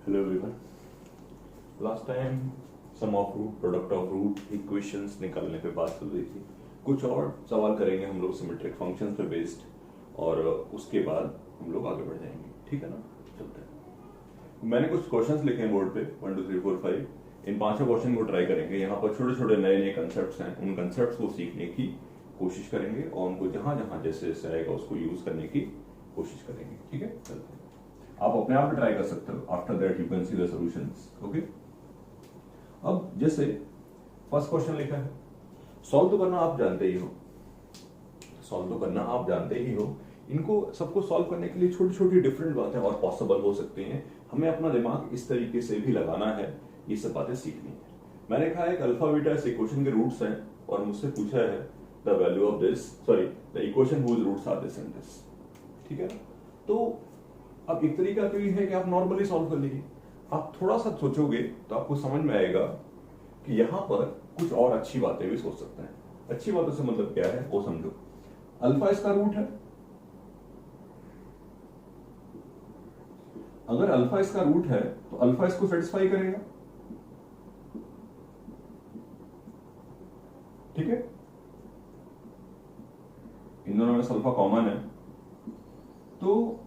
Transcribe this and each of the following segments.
Hello everyone. Last time sum of root, product of root, equations निकालने पे बात चल रही थी। कुछ और सवाल करेंगे हम लोग सिमेट्रिक फंक्शंस पे बेस्ड, और उसके बाद हम लोग आगे बढ़ जाएंगे। ठीक है ना, चलते हैं। मैंने कुछ क्वेश्चंस लिखे हैं बोर्ड पे 1 2 3 4 5। इन पांचों क्वेश्चन को ट्राई करेंगे। यहाँ पर छोटे छोटे नए नए कंसेप्ट हैं, उन कंसेप्ट को सीखने की कोशिश करेंगे और उनको जहां जहां जैसे जैसे आएगा उसको यूज करने की कोशिश करेंगे। ठीक है, चलते हैं। आप अपने आप ट्राई कर सकते हो। After that you can see the solutions. Okay, अब जैसे फर्स्ट क्वेश्चन लिखा है, सॉल्व तो करना आप जानते ही हो, सॉल्व तो करना आप जानते ही हो। इनको सबको सॉल्व करने के लिए छोटी छोटी डिफरेंट बातें और पॉसिबल हो सकती हैं। हमें अपना दिमाग इस तरीके से भी लगाना है, ये सब बातें सीखनी है। मैंने कहा एक अल्फा बीटा इस इक्वेशन के रूट्स हैं और मुझसे पूछा है the value of this, sorry the equation whose roots are this and this. ठीक है ना, तो अब एक तरीका तो ये है कि आप नॉर्मली सॉल्व कर लीजिए। आप थोड़ा सा सोचोगे तो आपको समझ में आएगा कि यहां पर कुछ और अच्छी बातें भी सोच सकते हैं। अच्छी बातों से मतलब क्या है वो समझो। अल्फा इसका रूट है, अगर अल्फा इसका रूट है तो अल्फा इसको सेटिस्फाई करेगा। ठीक है, इन दोनों में अल्फा कॉमन है, तो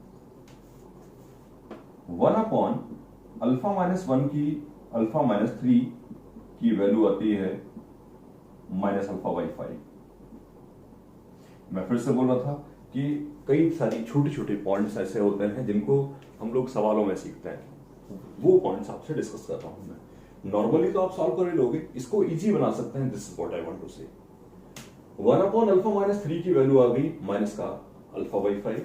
1/((-1) की अल्फा -3 की वैल्यू आती है -α/5। मैं फिर से बोल रहा था कि कई सारी छोटे छोटे पॉइंट्स ऐसे होते हैं जिनको हम लोग सवालों में सीखते हैं। वो पॉइंट्स आपसे डिस्कस कर रहा हूं मैं। नॉर्मली तो आप सॉल्व कर ही लोगे, इसको इजी बना सकते हैं। This is what I want to say. 1/(α-3) की वैल्यू आ गई माइनस का α/5।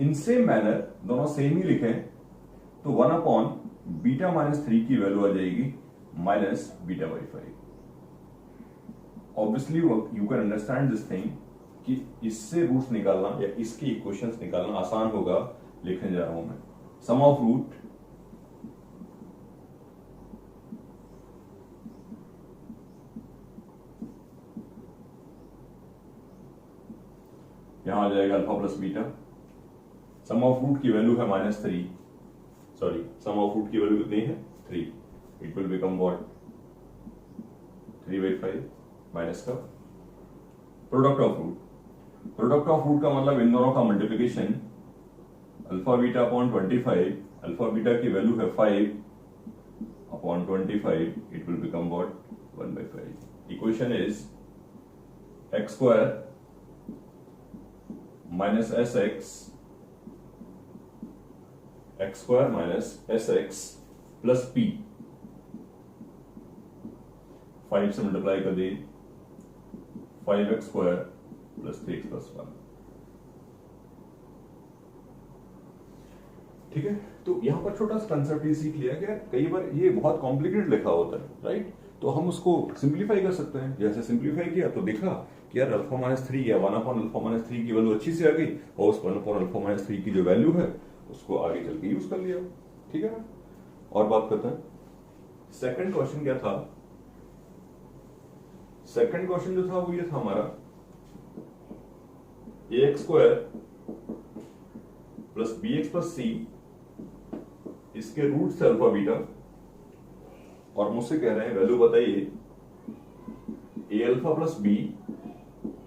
इन सेम मैनर दोनों सेम ही लिखें तो 1/β-3 की वैल्यू आ जाएगी -β/5। Obviously you can understand this thing कि इससे रूट्स निकालना या इसकी इक्वेशंस निकालना आसान होगा। लिखने जा रहा हूं मैं सम ऑफ रूट यहां आ जाएगा alpha plus beta. Sum of root की वैल्यू है -3, सॉरी सम ऑफ रूट की वैल्यू कितनी है 3। It will become what 3/5 minus का product of root. Product of root का मतलब इन दोनों का multiplication alpha beta upon 25। Alpha beta की वैल्यू है 5/25। It will become what 1/5। Equation is x² minus sx, x² minus sx plus p। 5 से multiply कर दिए 5x² plus 3x plus 1। ठीक है, तो यहां पर छोटा सा कंसेप्ट ये सीख लिया कि कई बार ये बहुत कॉम्प्लिकेटेड लिखा होता है, राइट? तो हम उसको सिंप्लीफाई कर सकते हैं। जैसे सिंप्लीफाई किया तो देखा कि यार α-3 या 1/α-3 की वैल्यू अच्छी से आ गई और उस 1/α-3 की जो वैल्यू है उसको आगे चल के यूज कर लिया। ठीक है ना, और बात करते हैं सेकंड क्वेश्चन क्या था। सेकंड क्वेश्चन जो था वो ये था हमारा ax² plus bx plus c इसके रूट से अल्फा बीटा, और मुझसे कह रहे हैं वैल्यू बताइए a∝ plus b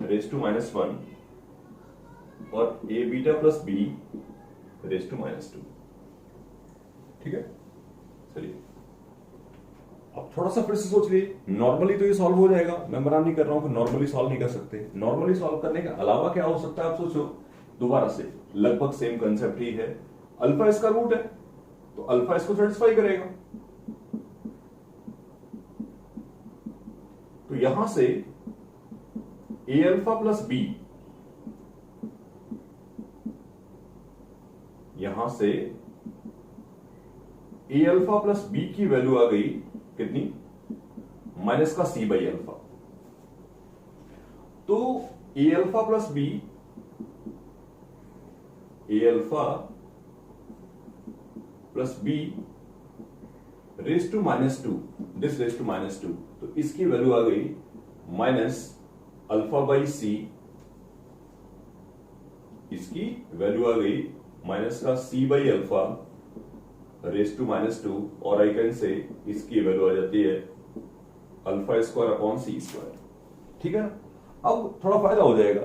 raise to -1 और a beta plus b raise to -2। ठीक है, चलिए अब थोड़ा सा फिर से सोच लीजिए। नॉर्मली तो ये सॉल्व हो जाएगा, मैं मना नहीं कर रहा हूं कि नॉर्मली सॉल्व नहीं कर सकते। नॉर्मली सॉल्व करने के अलावा क्या हो सकता है आप सोचो। दोबारा से लगभग सेम कंसेप्ट ही है। अल्फा इसका रूट है तो अल्फा इसको सेटिस्फाई करेगा, तो यहां से a∝ प्लस b, यहां से a∝ प्लस b की वैल्यू आ गई कितनी माइनस का c/α। तो a∝ plus b, a∝ plus b raise to -2, this raise to -2, तो इसकी वैल्यू आ गई -α/c। इसकी वैल्यू आ गई माइनस का c/α रेस टू -2 और आई कैन से इसकी वैल्यू आ जाती है alpha square upon C square. ठीक है ना, अब थोड़ा फायदा हो जाएगा,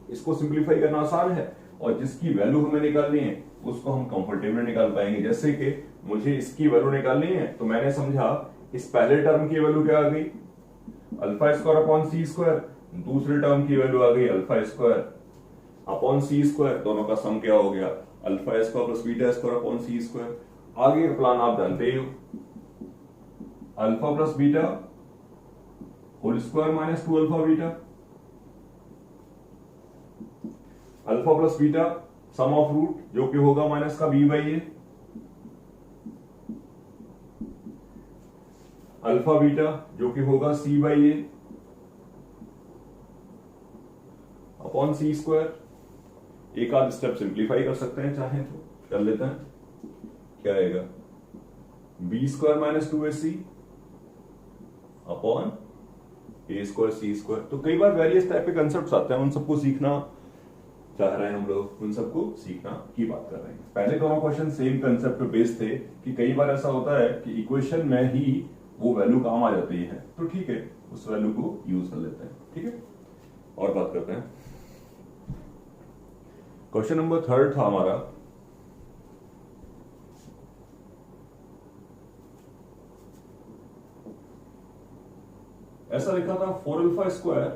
इसको सिंप्लीफाई करना आसान है और जिसकी वैल्यू हमें निकालनी है उसको हम कंफर्टेबली निकाल पाएंगे। जैसे कि मुझे इसकी वैल्यू निकालनी है तो मैंने समझा इस पहले टर्म की वैल्यू क्या आ गई, alpha square upon C square, दूसरे टर्म की वैल्यू आ गई alpha square upon C square, दोनों का सम क्या हो गया alpha square plus beta square upon C square. आगे का प्लान आप जानते ही हो, alpha plus beta whole square minus 2 alpha beta, alpha plus beta sum of root जो कि होगा माइनस का B by A, alpha beta जो कि होगा सी by A upon C square. एक आध स्टेप सिंप्लीफाई कर सकते हैं, चाहें तो कर लेते हैं, क्या आएगा B square minus 2ac upon A square C square. तो कई बार वेरियस टाइप के कंसेप्ट आते हैं, उन सबको सीखना चाह रहे हैं हम लोग, उन सबको सीखना की बात कर रहे हैं। पहले दोनों क्वेश्चन सेम कंसेप्ट पे बेस्ड थे कि कई बार ऐसा होता है कि इक्वेशन में ही वो वैल्यू काम आ जाती है, तो ठीक है उस वैल्यू को यूज कर लेते हैं। ठीक है, और बात करते हैं। क्वेश्चन नंबर 3 था हमारा, ऐसा लिखा था 4 alpha square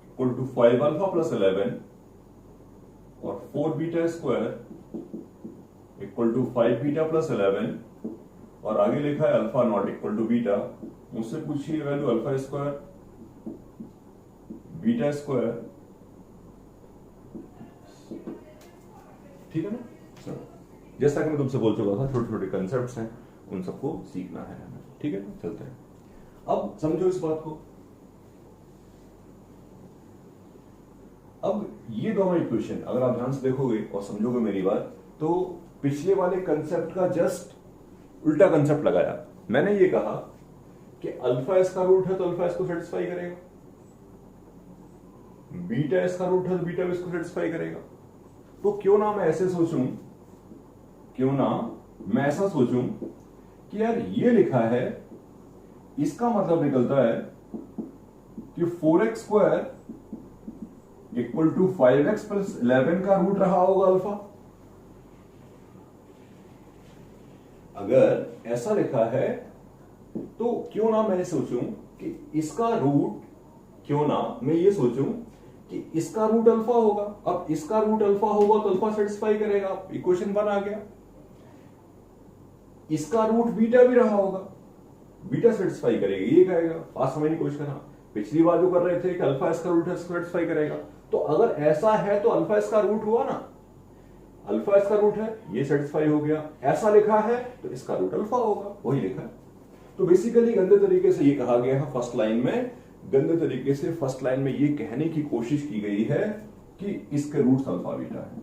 equal to 5 alpha plus 11 और 4 beta square equal to 5 beta plus 11 और आगे लिखा है alpha not equal to beta. मुझसे पूछिए value alpha square beta square, ठीक है ना। चलो, जैसा कि मैं तुमसे बोल चुका था छोटे छोटे कंसेप्ट्स हैं, उन सबको सीखना है हमें। ठीक है, चलते हैं। अब समझो इस बात को, अब ये दोनों इक्वेशन अगर आप ध्यान से देखोगे और समझोगे मेरी बात, तो पिछले वाले कंसेप्ट का जस्ट उल्टा कंसेप्ट लगाया। मैंने ये कहा कि अल्फा इसका रूट है तो अल्फा इसको सेटिस्फाई करेगा, बीटा इसका रूट है तो बीटा भी इसको सेटिस्फाई करेगा। तो क्यों ना मैं ऐसे सोचूं, क्यों ना मैं ऐसा सोचूं कि यार ये लिखा है, इसका मतलब निकलता है कि 4x square equal to 5x plus 11 का रूट रहा होगा अल्फा। अगर ऐसा लिखा है तो क्यों ना मैं सोचूं कि इसका रूट, क्यों ना मैं ये सोचूं कि इसका रूट अल्फा होगा। अब इसका रूट अल्फा होगा तो अल्फा सेटिस्फाई करेगा, इक्वेशन 1 आ गया। इसका रूट बीटा भी रहा होगा, बीटा सेटिस्फाई करेगी, ये कहेगा। बात समझने की कोशिश करना, पिछली बार जो कर रहे थे कि अल्फा इसका रूट है सेटिस्फाई करेगा, तो अगर ऐसा है तो अल्फा इसका रूट हुआ ना, अल्फा इसका रूट है, ये सेटिस्फाई हो गया। ऐसा लिखा है तो इसका रूट अल्फा होगा, वही लिखा है। तो बेसिकली गंदे तरीके से ये कहा गया है फर्स्ट लाइन में, गंदे तरीके से फर्स्ट लाइन में ये कहने की कोशिश की गई है कि इसके रूट्स अल्फा बीटा है।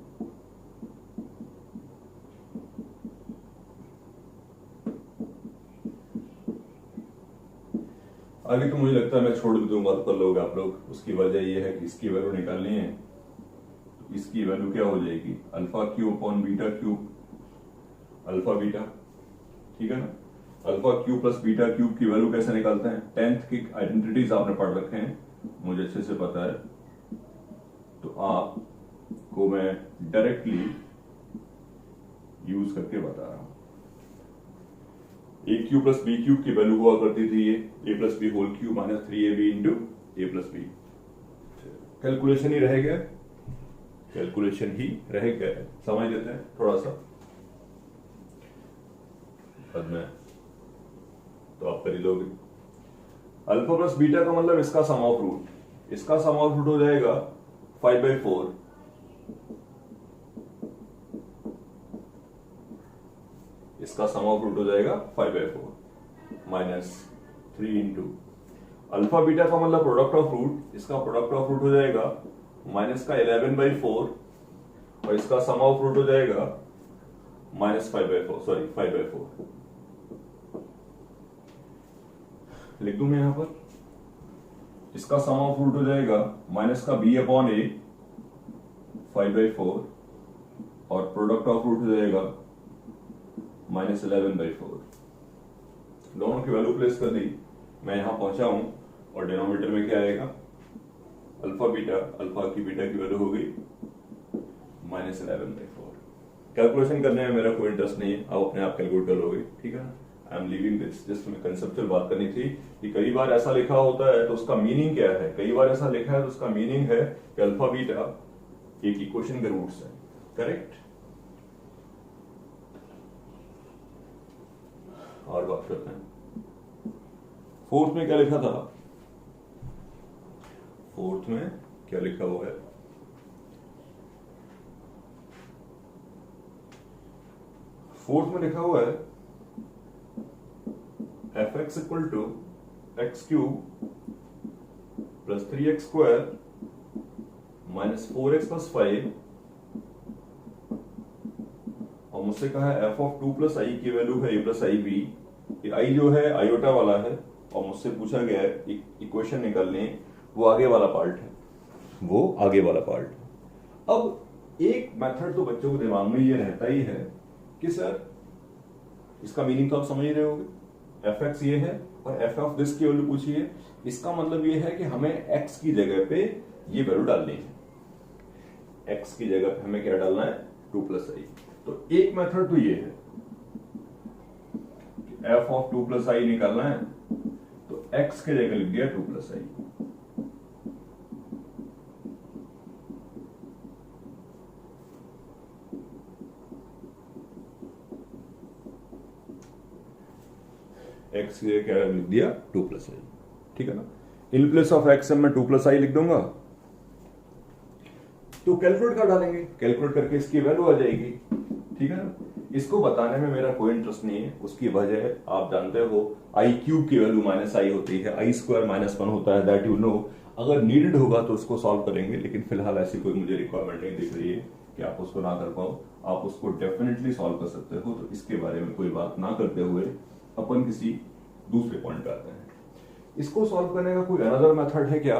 आगे तो मुझे लगता है मैं छोड़ भी दूंगा तो कर लोगे आप लोग। उसकी वजह यह है कि इसकी वैल्यू निकालनी है, तो इसकी वैल्यू क्या हो जाएगी alpha cube upon beta cube, alpha beta, ठीक है ना। Alpha cube plus beta cube की वैल्यू कैसे निकालते हैं, 10th की आइडेंटिटीज आपने पढ़ रखे हैं, मुझे अच्छे से पता है। तो आपको मैं डायरेक्टली यूज करके बता रहा हूं। A cube plus B cube की वैल्यू हुआ करती थी ये A plus B whole cube minus 3ab into A plus B. Calculation ही रह गया, कैलकुलेशन ही रह गया, समझ लेते हैं थोड़ा सा बाद में, तो आप कर ही लोगे। अल्फा प्लस बीटा का मतलब इसका सम ऑफ रूट, इसका सम ऑफ रूट हो जाएगा 5/4 इसका सम ऑफ रूट हो जाएगा 5/4 माइनस 3 इंटू अल्फा बीटा का मतलब प्रोडक्ट ऑफ रूट, इसका प्रोडक्ट ऑफ रूट हो जाएगा माइनस का 11/4 और इसका सम ऑफ रूट हो जाएगा माइनस 5/4, सॉरी 5/4 लिख दूं मैं यहां पर। इसका सम ऑफ रूट हो जाएगा माइनस का b अपॉन ए 5/4 और प्रोडक्ट ऑफ रूट हो जाएगा -11/4। दोनों की वैल्यू प्लेस कर दी, मैं यहां पहुंचा हूं और डिनोमिनेटर में क्या आएगा, अल्फा बीटा, अल्फा की बीटा की वैल्यू हो गई -11/4। कैलकुलेशन करने में मेरा कोई इंटरेस्ट नहीं है, आप अपने आप कैलकुलेट कर लोगे, ठीक है ना। I am leaving this, just हमें कंसेप्चुअल बात करनी थी कि कई बार ऐसा लिखा होता है तो उसका मीनिंग क्या है, कई बार ऐसा लिखा है तो उसका मीनिंग है कि अल्फा बीटा एक इक्वेशन के रूट्स है, करेक्ट। और बात करते हैं फोर्थ में क्या लिखा था, फोर्थ में क्या लिखा हुआ है, फोर्थ में लिखा हुआ है fx equal to x cube plus 3x square minus 4x plus 5, और मुझसे कहा है f ऑफ 2 प्लस आई की वैल्यू है a प्लस आई बी, आई जो है आयोटा वाला है, और मुझसे पूछा गया है इक्वेशन निकालने, वो आगे वाला पार्ट है, वो आगे वाला पार्ट। अब एक मेथड तो बच्चों के दिमाग में ये रहता ही है कि सर इसका मीनिंग तो आप समझ रहे होगे, एफ एक्स ये है और एफ ऑफ दिस की वैल्यू पूछी है, इसका मतलब ये है कि हमें एक्स की जगह पे ये वैल्यू डालनी है, एक्स की जगह पे हमें क्या डालना है, 2 प्लस आई। तो एक मेथड तो ये है एफ ऑफ 2 प्लस आई निकालना है, तो एक्स की जगह लिख दिया 2 प्लस आई। एक्स की क्या लिख दिया, 2 प्लस आई, ठीक है ना। इन प्लेस ऑफ एक्स मैं 2 प्लस आई लिख दूंगा, तो कैलकुलेट कर डालेंगे, कैलकुलेट करके इसकी वैल्यू आ जाएगी, ठीक है ना। इसको बताने में मेरा कोई इंटरेस्ट नहीं है, उसकी वजह आप जानते हो, आई क्यूब की वैल्यू माइनस आई होती है, आई स्क्वायर -1 होता है, दैट यू नो। अगर नीडेड होगा तो उसको सॉल्व करेंगे, लेकिन फिलहाल ऐसी कोई मुझे रिक्वायरमेंट नहीं दिख रही है कि आप उसको ना कर पाओ, आप उसको डेफिनेटली सॉल्व कर सकते हो। तो इसके बारे में कोई बात ना करते हुए अपन किसी दूसरे पॉइंट पे आते हैं। इसको सॉल्व करने का कोई अनदर मेथड है क्या,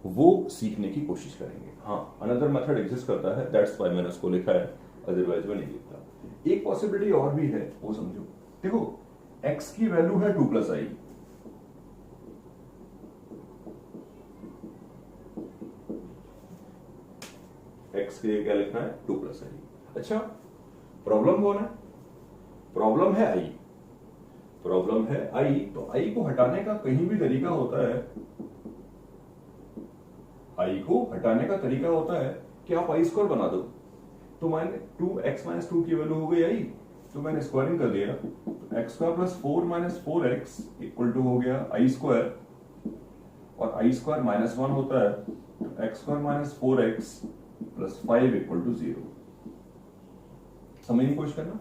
वो सीखने की कोशिश करेंगे। हाँ, अनदर मेथड एग्जिस्ट करता है, दैट्स व्हाई मैंने उसको लिखा है, अदरवाइज मैं नहीं लिखता। एक पॉसिबिलिटी और भी है, वो समझो। देखो x की वैल्यू है 2 प्लस आई, x के लिए क्या लिखना है, 2 प्लस आई। अच्छा, प्रॉब्लम कौन है, प्रॉब्लम है आई, प्रॉब्लम है आई। तो आई को हटाने का कहीं भी तरीका होता है, आई को हटाने का तरीका होता है कि आप आई स्क्वायर बना दो। तो मैंने 2x माइनस 2 की वैल्यू हो गई आई, तो मैंने स्क्वायरिंग कर दिया, तो x square plus 4 minus 4x equal to हो गया आई स्क्वायर, और आई स्क्वायर -1 होता है, तो x square minus 4x plus 5 equal to 0। समझने की कोशिश करना।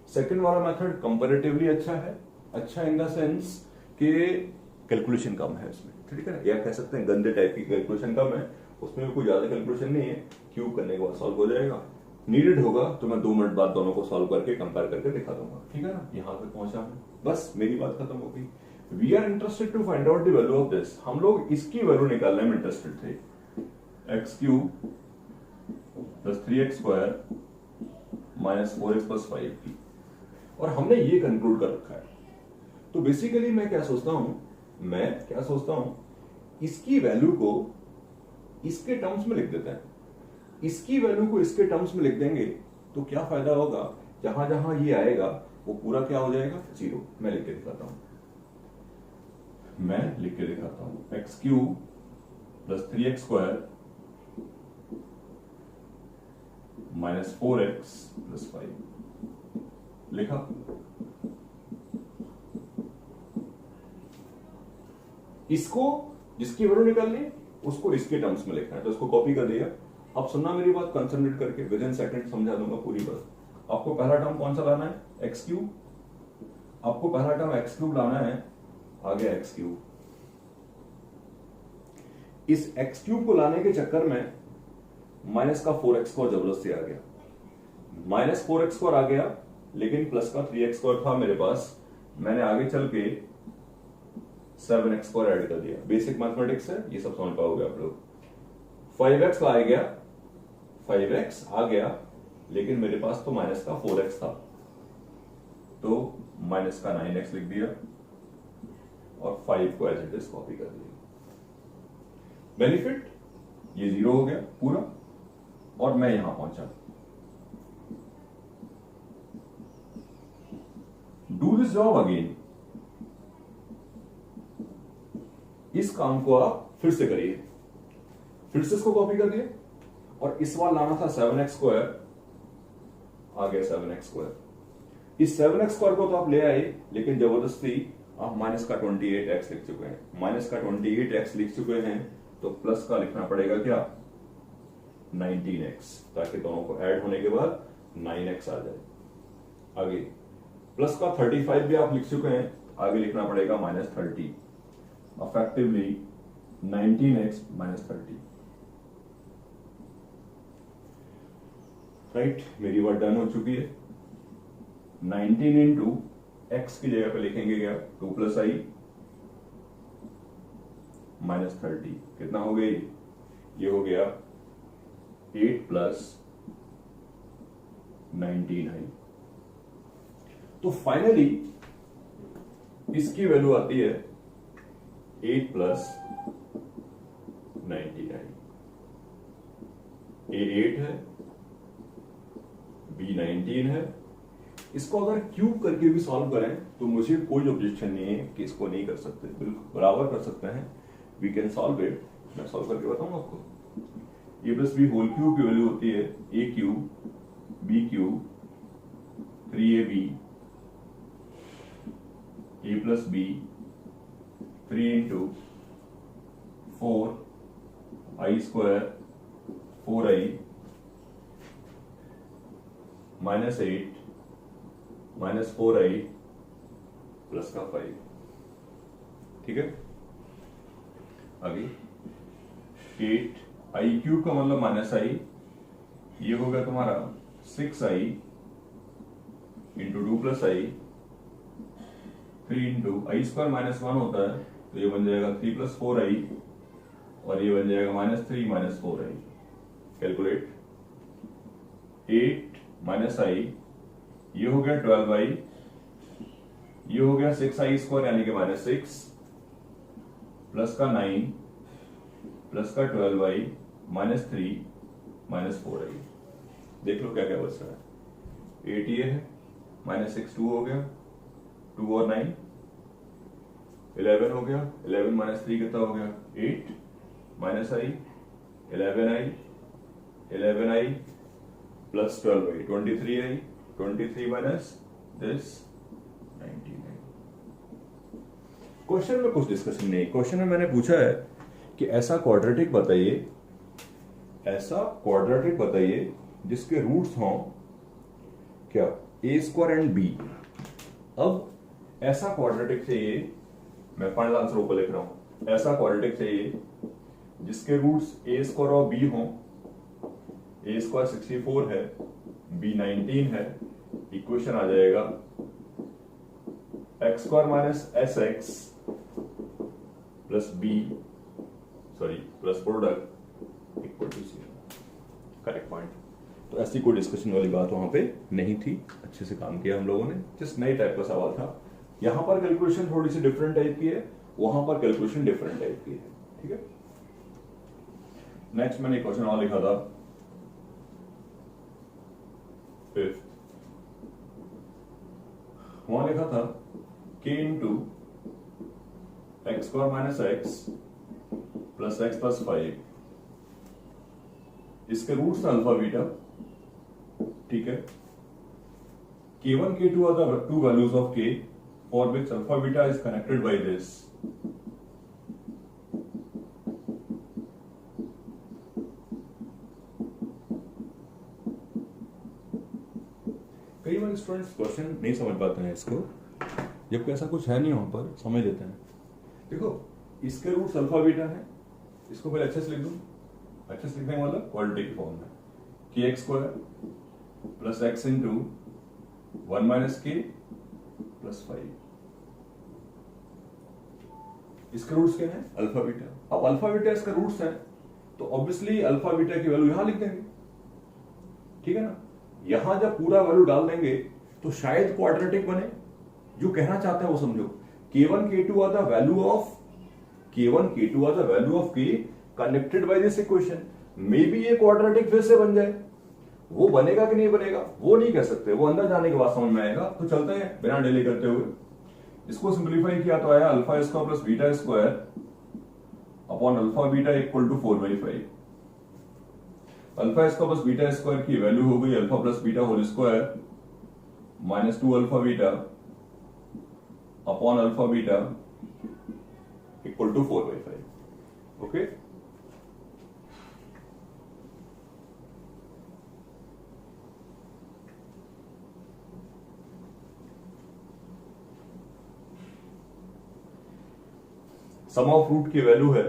सेकंड वाला मेथड कंपैरेटिवली अच्छा है, अच्छा इन द सेंस कि कैलकुलेशन कम है इसमें, ठीक है ना, या कह सकते हैं गंदे टाइप की कैलकुलेशन कम है, उसमें भी कोई ज्यादा कैलकुलेशन नहीं है, क्यूब करने के बाद सॉल्व हो जाएगा। नीडेड होगा तो मैं 2 मिनट बाद दोनों को सॉल्व करके कंपेयर करके दिखा दूंगा, ठीक है ना। यहां तक पहुंचा मैं, बस मेरी बात खत्म हो गई। We are interested to find out the value of this, हम लोग इसकी वैल्यू निकालने में इंटरेस्टेड थे, x cube plus 3x square minus 4x plus 5 की, और हमने ये कंक्लूड कर रखा है। तो बेसिकली मैं क्या सोचता हूं, इसकी वैल्यू को इसके टर्म्स में लिख देते हैं, इसकी वैल्यू को इसके टर्म्स में लिख देंगे तो क्या फायदा होगा, जहां जहां ये आएगा वो पूरा क्या हो जाएगा, 0। मैं लिख के दिखाता हूं, x cube plus 3x square minus 4x plus 5 लिखा। इसको जिसकी वैल्यू निकालनी उसको इसके टर्म्स में लिखना है, तो इसको कॉपी कर दिया। अब सुनना मेरी बात कंसंट्रेट करके, विद इन सेकंड समझा दूंगा पूरी बात। आपको पहला टर्म कौन सा लाना है, एक्स क्यूब, आपको पहला टर्म एक्स क्यूब लाना है, आ गया एक्स क्यूब। इस एक्स क्यूब को लाने के चक्कर में माइनस का 4x स्क्वायर जबरदस्ती आ गया, माइनस 4x स्क्वायर आ गया, लेकिन प्लस का 3x स्क्वायर था मेरे पास, मैंने आगे चल के 7x स्क्वायर ऐड कर दिया। बेसिक मैथमेटिक्स है, ये सब समझ पाओगे आप लोग। 5x आ गया, 5x आ गया, लेकिन मेरे पास तो माइनस का 4x था, तो माइनस का 9x लिख दिया और 5 को एज इट इज कॉपी कर दिया। बेनिफिट ये 0 हो गया पूरा और मैं यहां पहुंचा। डू दिस जॉब अगेन, इस काम को आप फिर से करिए। फिर से इसको कॉपी कर दिए और इस बार लाना था 7x स्क्वायर, आ गया 7x स्क्वायर। इस 7x स्क्वायर को तो आप ले आए, लेकिन जबरदस्ती आप माइनस का 28x लिख चुके हैं। माइनस का 28x लिख चुके हैं तो प्लस का लिखना पड़ेगा क्या, 19x, ताकि दोनों को ऐड होने के बाद 9x आ जाए। आगे प्लस का 35 भी आप लिख चुके हैं, आगे लिखना पड़ेगा -30, effectively 19x - 30। राइट, मेरी बात डन हो चुकी है। 19 इंटू एक्स की जगह पे लिखेंगे क्या, 2 + i -30, कितना हो गया ये हो गया 8 + 99। तो फाइनली इसकी वैल्यू आती है 8 + 99। A 8 है, B 19 है। इसको अगर क्यूब करके भी सॉल्व करें तो मुझे कोई ऑब्जेक्शन नहीं है कि इसको नहीं कर सकते, बिल्कुल बराबर कर सकते हैं। वी कैन सॉल्व इट, मैं सॉल्व करके बताऊंगा आपको। A + B होल क्यूब की वैल्यू होती है A cube B cube 3AB A + B 3 into 4i square 4i -8 -4i plus का 5। ठीक है, आगे 8i क्यूब का मतलब -i, ये हो गया तुम्हारा 6i into 2 + i 3 into i square -1 होता है तो ये बन जाएगा 3 + 4i और ये बन जाएगा -3 - 4i। कैलकुलेट 8 - i, ये हो गया 12i, ये हो गया 6i स्क्वायर यानी कि -6 प्लस का 9 प्लस का 12i -3 - 4i। देख लो क्या क्या बच रहा है। 8 ये है, -6 2 हो गया, 2 और 9 11 हो गया, 11 - 3 कितना हो गया 8 -i 11i plus 12i 23i 23 minus this 99। Question में कुछ डिस्कशन नहीं, क्वेश्चन में मैंने पूछा है कि ऐसा क्वाड्रेटिक बताइए जिसके रूट्स हों क्या a स्क्वायर एंड b। अब ऐसा क्वाड्रेटिक चाहिए, मैं फाइनल आंसर ऊपर लिख रहा हूं, ऐसा क्वाड्रेटिक चाहिए जिसके रूट्स a स्क्वायर और b हों। a स्क्वायर 64 है, b 19 है, इक्वेशन आ जाएगा x square - sx plus b plus product equal to 0। Correct point. तो ऐसी कोई डिस्कशन वाली बात वहां पे नहीं थी, अच्छे से काम किया हम लोगों ने। जस्ट नई टाइप का सवाल था, यहां पर कैलकुलेशन थोड़ी सी डिफरेंट टाइप की है, वहां पर कैलकुलेशन डिफरेंट टाइप की है। ठीक है, नेक्स्ट मैंने क्वेश्चन और लिखा था 5th, वहां लिखा था k into x square - x plus x plus 5, इसके रूट्स अल्फा बीटा। ठीक है, k1 k2 are the two values of k for which alpha beta is connected by this. कई बार स्टूडेंट्स क्वेश्चन नहीं समझ पाते हैं इसको, जबकि ऐसा कुछ है नहीं, वहां पर समझ लेते हैं। देखो, इसके रूट्स अल्फा बीटा है, इसको पहले अच्छे से लिख दूं। अच्छे से लिखने का मतलब क्वाड्रेटिक की फॉर्म में कि x square plus x into 1 minus k plus 5। इसके रूट्स क्या है अल्फा बीटा। अब अल्फा बीटा इसका रूट्स है तो ऑब्वियसली अल्फा बीटा की वैल्यू यहां लिख देंगे। ठीक है ना, यहां जब पूरा वैल्यू डाल देंगे तो शायद क्वाड्रेटिक बने। जो कहना चाहता है वो समझो, k1 k2 are the value of k1 k2 are the value of k connected by this equation. May be ये क्वाड्रेटिक फिर से बन जाए, वो बनेगा कि नहीं बनेगा वो नहीं कह सकते, वो अंदर जाने के बाद समझ में आएगा। तो चलते हैं बिना डिले करते हुए, इसको सिंप्लीफाई किया तो आया alpha square plus beta square upon alpha beta equal to 4/5। Alpha square plus beta square की वैल्यू हो गई alpha plus beta whole square minus 2 alpha beta upon alpha beta equal to 4/5। Okay, sum of root की value है,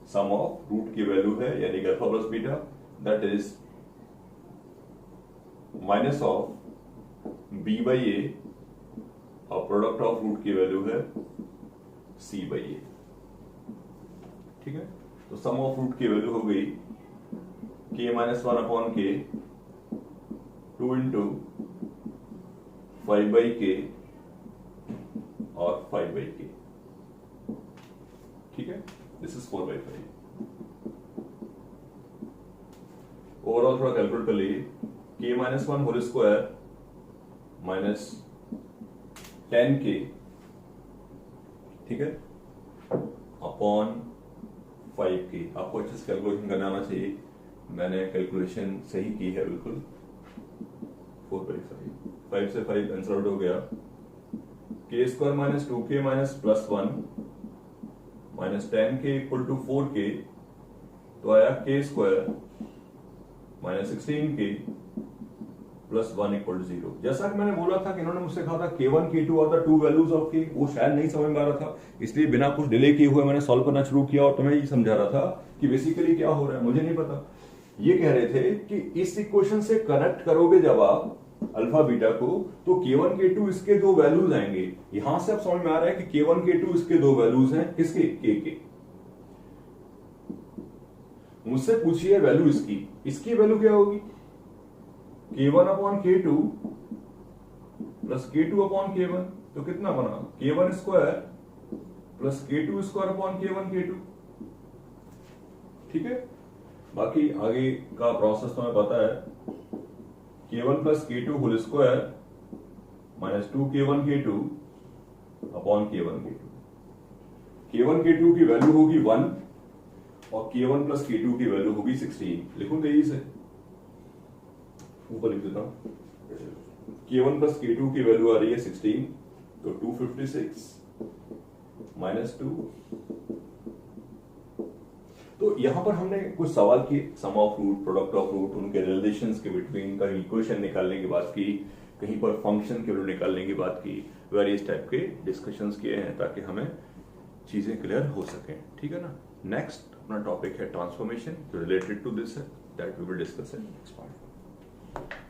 sum of root की value है यानी कि alpha plus beta, that is minus of B by A और product of root की value है सी by ए। ठीक है, तो सम ऑफ रूट की वैल्यू हो गई k माइनस 1 अपॉन के 2 इंटू 5/k और 5/k। ठीक है, दिस इज 4/5। ओवरऑल थोड़ा कैलकुलेट कर लीजिए, k minus 1 whole square minus 10k, ठीक है, अपॉन 5k। आपको अच्छे से कैलकुलेशन करना आना चाहिए, मैंने कैलकुलेशन सही की है बिल्कुल। 4/5, 5 से 5 आंसर आउट हो गया। k square minus 2k minus plus 1 minus 10k equal to 4k, तो आया k square minus 16k plus 1 equal to 0। जैसा कि मैंने बोला था कि इन्होंने मुझसे कहा था k1 k2 are the two values of k, वो शायद नहीं समझ में आ रहा था, इसलिए बिना कुछ डिले किए हुए मैंने सॉल्व करना शुरू किया और तुम्हें ये समझा रहा था कि बेसिकली क्या हो रहा है, मुझे नहीं पता। ये कह रहे थे कि इस इक्वेशन से कनेक्ट करोगे जब आप अल्फा बीटा को, तो k1 k2 इसके दो वैल्यूज आएंगे। यहां से अब समझ में आ रहा है कि k1 k2 इसके दो वैल्यूज हैं, किसके, k के। मुझसे पूछिए वैल्यू इसकी, इसकी वैल्यू क्या होगी, k1 upon k2 plus k2 upon k1, तो कितना बना k1 square plus k2 square upon k1 k2। ठीक है, बाकी आगे का प्रोसेस तुम्हें पता है, k1 plus k2 whole square minus 2k1 k2 upon k1 k2। k1 k2 की वैल्यू होगी 1 और k1 प्लस k2 की वैल्यू होगी 16। लिखूं तेजी से, ऊपर लिख देता हूं, k1 प्लस k2 की वैल्यू आ रही है 16, तो 256 माइनस 2। तो यहां पर हमने कुछ सवाल किए, sum of root, product of root, उनके रिलेशंस के बिटवीन का इक्वेशन निकालने की बात की, कहीं पर फंक्शन के वैल्यू निकालने की बात की, वेरियस टाइप के डिस्कशंस किए हैं ताकि हमें चीजें क्लियर हो सकें। ठीक है ना। नेक्स्ट अपना टॉपिक है ट्रांसफॉर्मेशन, जो रिलेटेड टू दिस है, that we will discuss in next part.